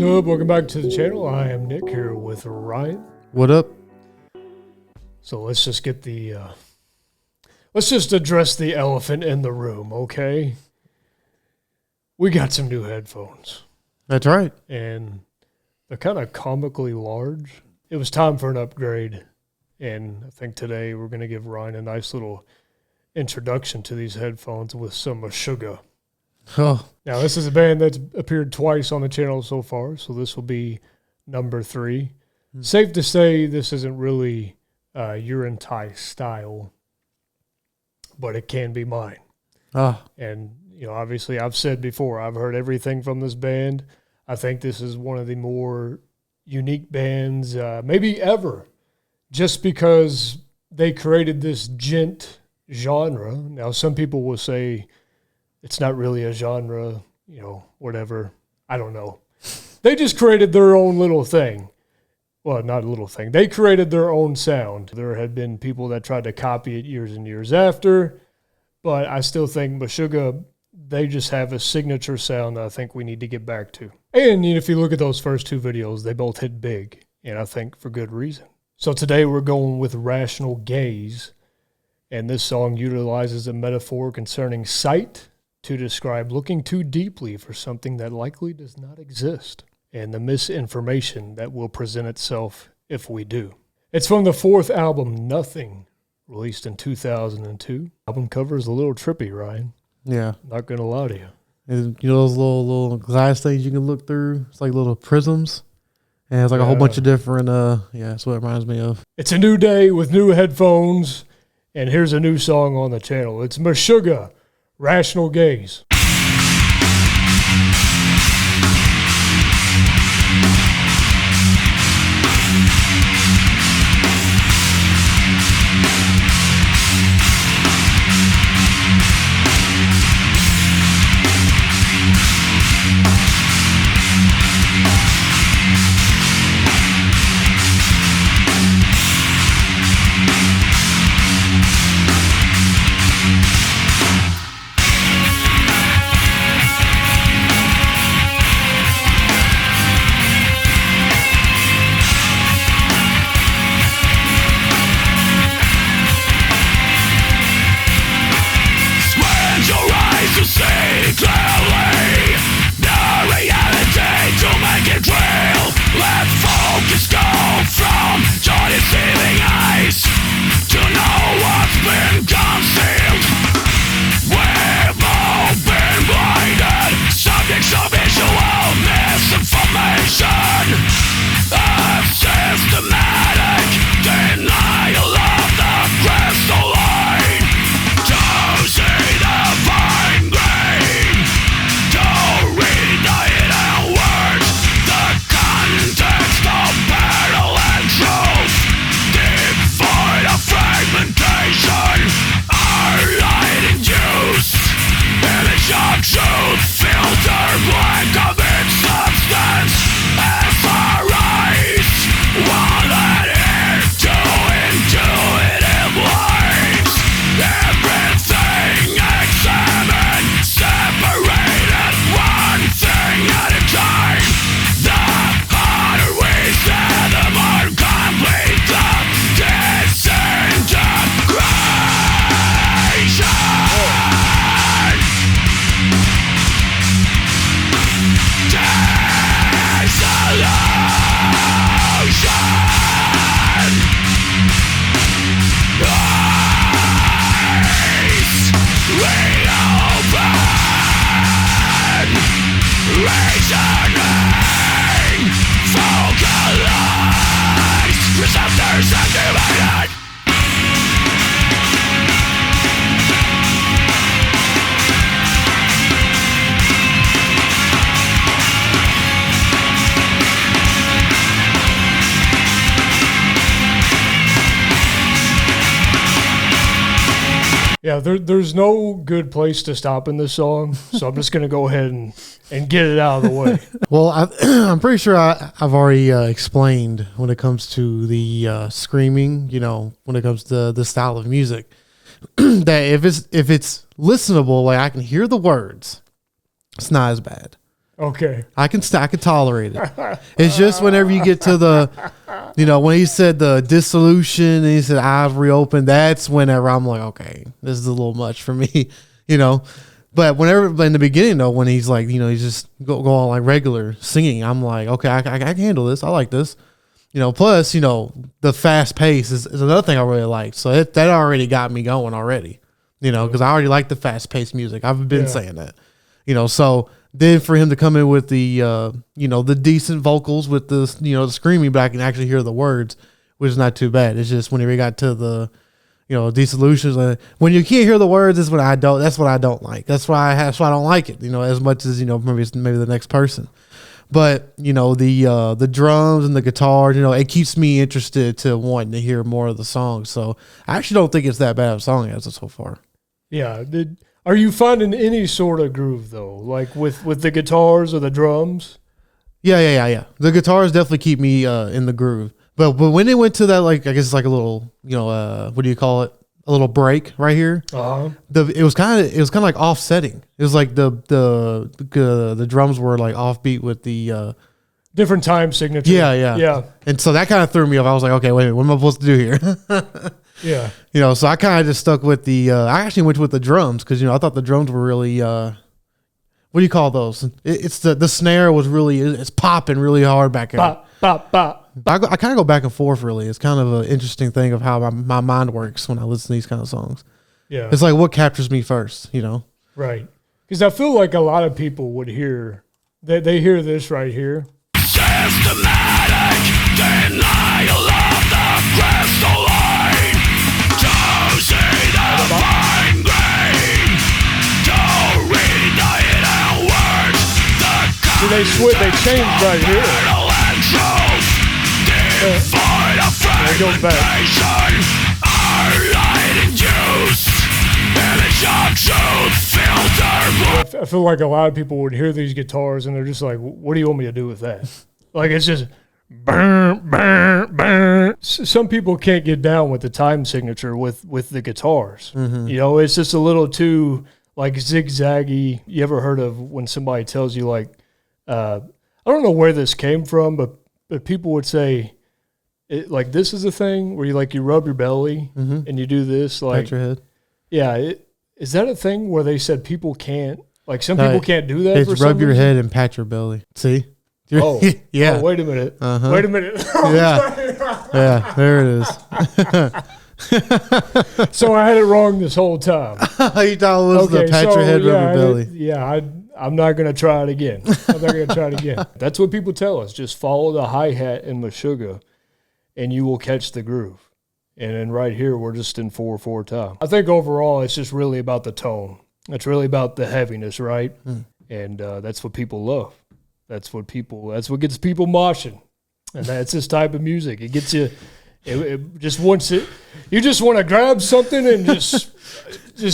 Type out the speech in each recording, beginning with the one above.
up? Welcome back to the channel. I am Nick here with Ryan. What up? So let's just get the, let's just address the elephant in the room, okay? We got some new headphones. That's right. And they're kind of comically large. It was time for an upgrade. And I think today we're going to give Ryan a nice little introduction to these headphones with some Meshuggah. Oh, Now, this is a band that's appeared twice on the channel so far, so this will be number 3. Safe to say this isn't really Urine Thai style, but it can be mine. And, you know, obviously I've said before, I've heard everything from this band. I think this is one of the more unique bands maybe ever, just because they created this gent genre. Now, some people will say it's not really a genre, you know, whatever. I don't know. They just created their own little thing. Well, not a little thing. They created their own sound. There had been people that tried to copy it years and years after, but I still think Meshuggah, they just have a signature sound that I think we need to get back to. And if you look at those first 2 videos, they both hit big, and I think for good reason. So today we're going with Rational Gaze, and this song utilizes a metaphor concerning sight to describe looking too deeply for something that likely does not exist, and the misinformation that will present itself if we do. It's from the 4th album, Nothing, released in 2002. Album cover is a little trippy, Ryan. yeah. Not gonna lie to you. And you know those little glass things you can look through? It's like little prisms. And it's like a whole bunch of different, yeah, that's what it reminds me of. It's a new day with new headphones, and here's a new song on the channel. It's Meshuggah, Rational Gaze. Yeah, there's no good place to stop in this song, so I'm just going to go ahead and get it out of the way. Well, I'm pretty sure I've already explained when it comes to the screaming, you know, when it comes to the style of music, that if it's listenable, like I can hear the words, it's not as bad. Okay. I can tolerate it. It's just whenever you get to the, when he said the dissolution and he said I've reopened, that's whenever I'm like, okay, this is a little much for me, But in the beginning though, when he's like, he's just go on like regular singing, I'm like, okay, I can handle this. I like this. Plus, the fast pace is another thing I really like. So that already got me going already, because I already like the fast paced music. I've been saying that, so then for him to come in with the, the decent vocals with the, the screaming, but I can actually hear the words, which is not too bad. It's just whenever we got to the, dissolutions, when you can't hear the words that's what I don't like. That's why I don't like it, as much as, maybe the next person. But, the drums and the guitars, it keeps me interested to wanting to hear more of the songs. So I actually don't think it's that bad of a song as so far. Yeah. Are you finding any sort of groove though? Like with the guitars or the drums? Yeah. The guitars definitely keep me in the groove. But when they went to that, like, I guess it's like a little, what do you call it? A little break right here. It was kind of like offsetting. It was like the drums were like offbeat with the different time signature. Yeah. And so that kind of threw me off. I was like, okay, wait, what am I supposed to do here? Yeah. So I kind of just stuck with the. I actually went with the drums because I thought the drums were really. What do you call those? It's the snare was really it's popping really hard back there. Bop bop bop. I kind of go back and forth, really. It's kind of an interesting thing of how my mind works when I listen to these kind of songs. Yeah. It's like what captures me first, Right. Because I feel like a lot of people would hear, they hear this right here. Systematic denial of the crystalline. To see the fine grain. To read the hidden words. So they change right here. It goes back. I feel like a lot of people would hear these guitars and they're just like, what do you want me to do with that? Like, it's just burn, burn, burn. Some people can't get down with the time signature with the guitars. Mm-hmm. It's just a little too like zigzaggy. You ever heard of when somebody tells you like, I don't know where this came from, but people would say, like this is a thing where you rub your belly and you do this, like pat your head. Yeah, is that a thing where they said people can't, like some people can't do that? It's rub your head and pat your belly. See? Oh, yeah. Oh, wait a minute. Uh-huh. Wait a minute. Yeah, there it is. So I had it wrong this whole time. You thought it was the pat your head, rub your belly. I'm not going to try it again. That's what people tell us. Just follow the hi-hat in Meshuggah, and you will catch the groove. And then right here, we're just in 4/4 time. I think overall, it's just really about the tone. It's really about the heaviness, right? And that's what people love. That's what gets people moshing. And that's this type of music. It gets you, it just wants it. You just want to grab something and just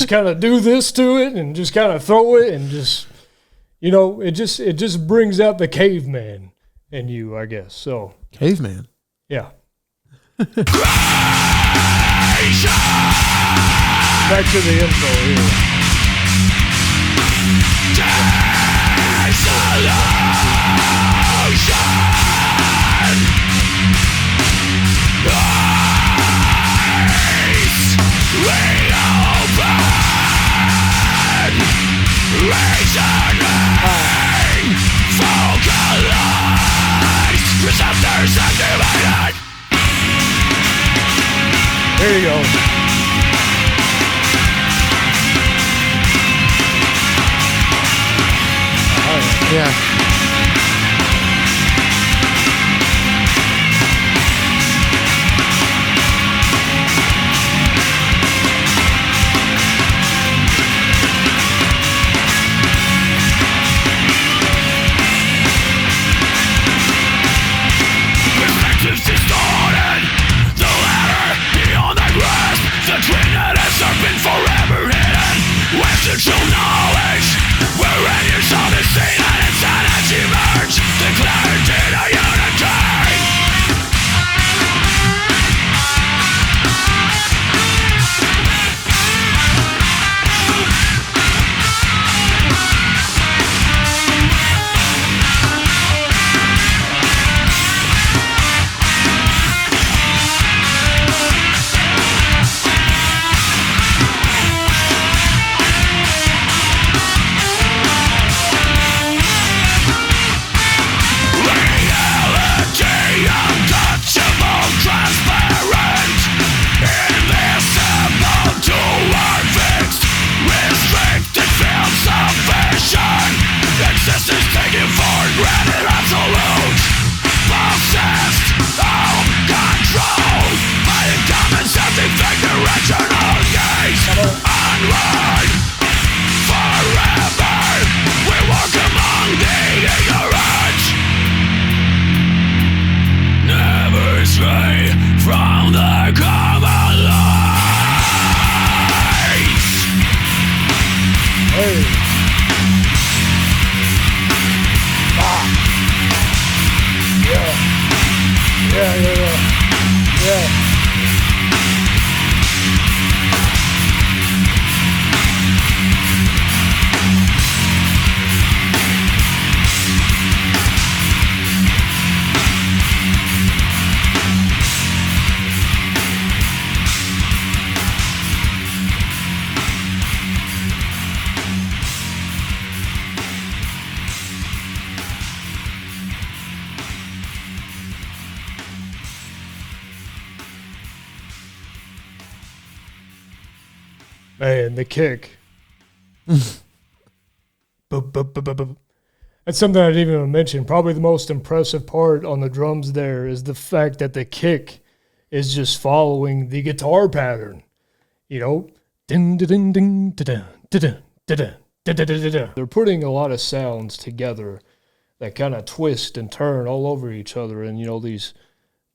kind of do this to it and just kind of throw it and just, it just brings out the caveman in you, I guess. So caveman. Yeah. Back to the intro here. There you go. Yeah. Perspectives distorted, the ladder beyond the grasp, the twin-headed serpent forever hidden. Western knowledge, wherein you saw the scene and insanity. Man, the kick. Boop, boop, boop, boop, boop. That's something I didn't even mention. Probably the most impressive part on the drums there is the fact that the kick is just following the guitar pattern. You know, ding, ding, ding, ding, ding, ding, ding. They're putting a lot of sounds together that kind of twist and turn all over each other, and you know these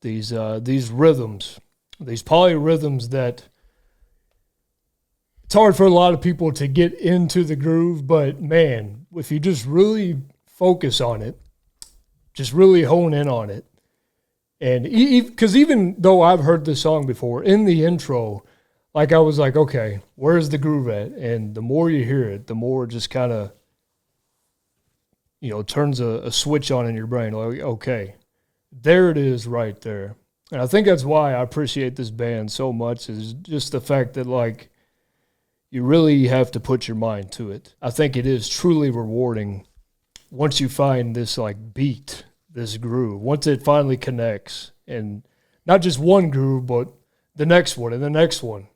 rhythms, these polyrhythms that it's hard for a lot of people to get into the groove, but man, if you just really focus on it, just really hone in on it, and because even though I've heard this song before, in the intro, like I was like, okay, where's the groove at? And the more you hear it, the more it just kind of, you know, turns a switch on in your brain. Like, okay, there it is right there. And I think that's why I appreciate this band so much, is just the fact that, like, you really have to put your mind to it. I think it is truly rewarding once you find this, like, beat, this groove, once it finally connects. And not just one groove, but the next one and the next one.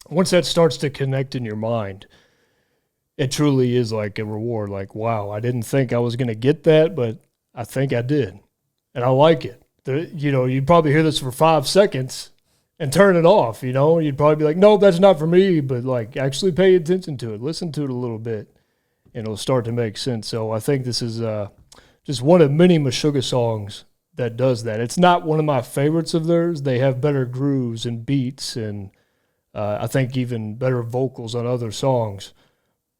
Once that starts to connect in your mind, it truly is like a reward. Like, wow, I didn't think I was going to get that, but I think I did. And I like it. You know, you'd probably hear this for 5 seconds and turn it off, you know. You'd probably be like, nope, that's not for me. But, like, actually pay attention to it. Listen to it a little bit, and it'll start to make sense. So I think this is just one of many Meshuggah songs that does that. It's not one of my favorites of theirs. They have better grooves and beats and I think even better vocals on other songs.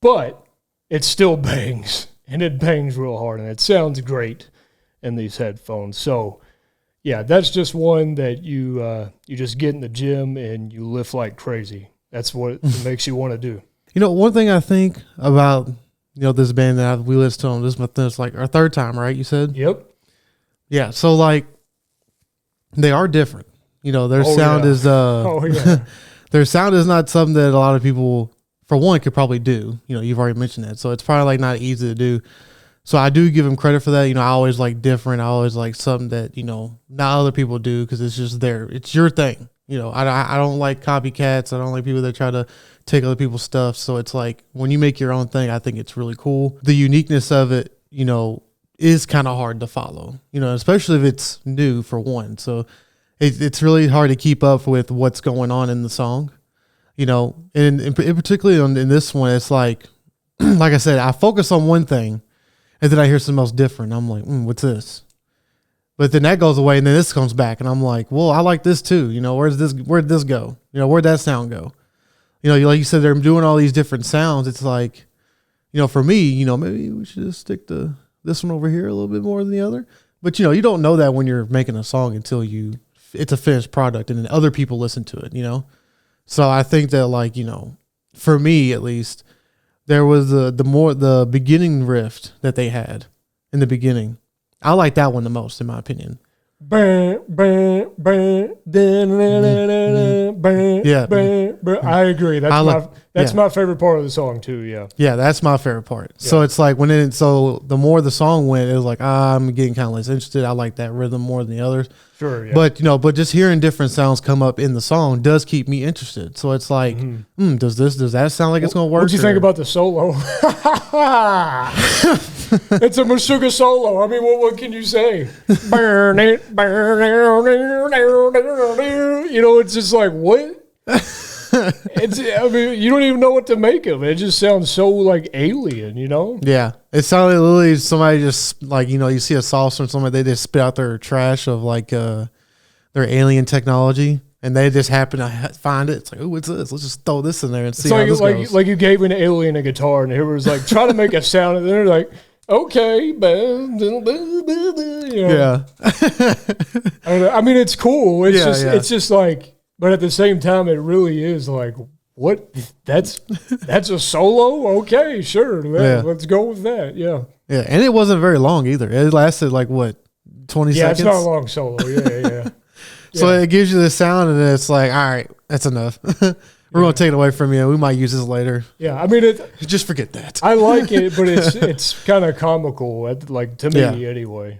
But it still bangs, and it bangs real hard, and it sounds great in these headphones. So, yeah, that's just one that you just get in the gym and you lift like crazy. That's what it makes you want to do. You know, one thing I think about, you know, this band that we listened to on this like our third time, right? You said? Yep. Yeah. So, like, they are different. You know, their sound is their sound is not something that a lot of people, for one, could probably do. You know, you've already mentioned that. So it's probably like not easy to do. So I do give them credit for that. You know, I always like different. I always like something that, you know, not other people do, because it's just it's your thing. You know, I don't like copycats. I don't like people that try to take other people's stuff. So it's like when you make your own thing, I think it's really cool. The uniqueness of it, you know, is kind of hard to follow, you know, especially if it's new, for one. So it's really hard to keep up with what's going on in the song, you know, and particularly in this one, it's like, like I said, I focus on one thing and then I hear something else different. I'm like, what's this? But then that goes away and then this comes back and I'm like, well, I like this too. You know, where'd this go? You know, where'd that sound go? You know, like you said, they're doing all these different sounds. It's like, you know, for me, you know, maybe we should just stick to this one over here a little bit more than the other. But, you know, you don't know that when you're making a song until it's a finished product and then other people listen to it, you know? So I think that, like, you know, for me at least, there was the beginning riff that they had in the beginning. I like that one the most, in my opinion. Yeah. I agree. That's my favorite part of the song too. Yeah. Yeah, that's my favorite part. Yeah. So it's like so the more the song went, it was like, I'm getting kind of less interested. I like that rhythm more than the others. Sure. Yeah. But, you know, just hearing different sounds come up in the song does keep me interested. So it's like, does that sound like it's going to work? What do you think about the solo? It's a Meshuggah solo. I mean, what can you say? Burn it, burn it. You know, it's just like, what? I mean, you don't even know what to make of it. It just sounds so, like, alien, you know? Yeah. It sounded literally somebody just, like, you know, you see a saucer and somebody, they just spit out their trash of, like, their alien technology. And they just happen to find it. It's like, oh, what's this? Let's just throw this in there and see how this goes. Like you gave an alien a guitar and it was like, try to make a sound. And they're like, okay. You know? Yeah. I mean, it's cool. It's just like, but at the same time, it really is like, what? That's a solo? Okay, sure. Let's go with that. Yeah. Yeah. And it wasn't very long either. It lasted like, what, 20 seconds? Yeah, it's not a long solo. Yeah. So it gives you the sound, and it's like, all right, that's enough. We're going to take it away from you. We might use this later. Yeah, I mean, just forget that. I like it, but it's kind of comical, to me anyway.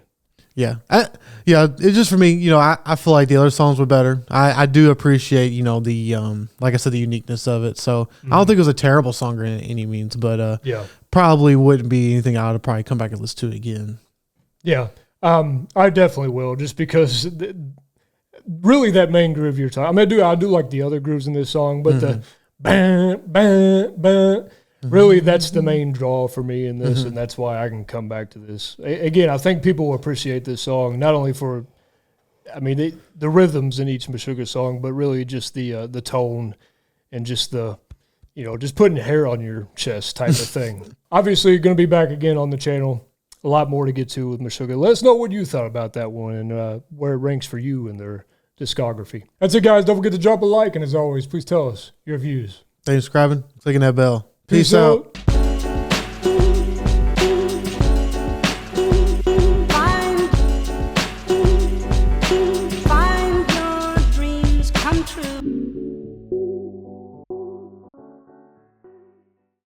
Yeah. It's just for me, you know, I feel like the other songs were better. I do appreciate, you know, the, like I said, the uniqueness of it. So I don't think it was a terrible song in any means, but probably wouldn't be anything I would probably come back and listen to it again. Yeah. I definitely will, just because really that main groove you're talking. I mean, I do like the other grooves in this song, but the bang, bang, bang, really that's the main draw for me in this, and that's why I can come back to this. Again, I think people will appreciate this song, not only for, I mean, the rhythms in each Meshuggah song, but really just the tone and just the, you know, just putting hair on your chest type of thing. Obviously, you're going to be back again on the channel. A lot more to get to with Meshuggah. Let us know what you thought about that one and where it ranks for you in their discography. That's it, guys. Don't forget to drop a like, and as always, please tell us your views. Thanks for subscribing, clicking that bell. Peace out.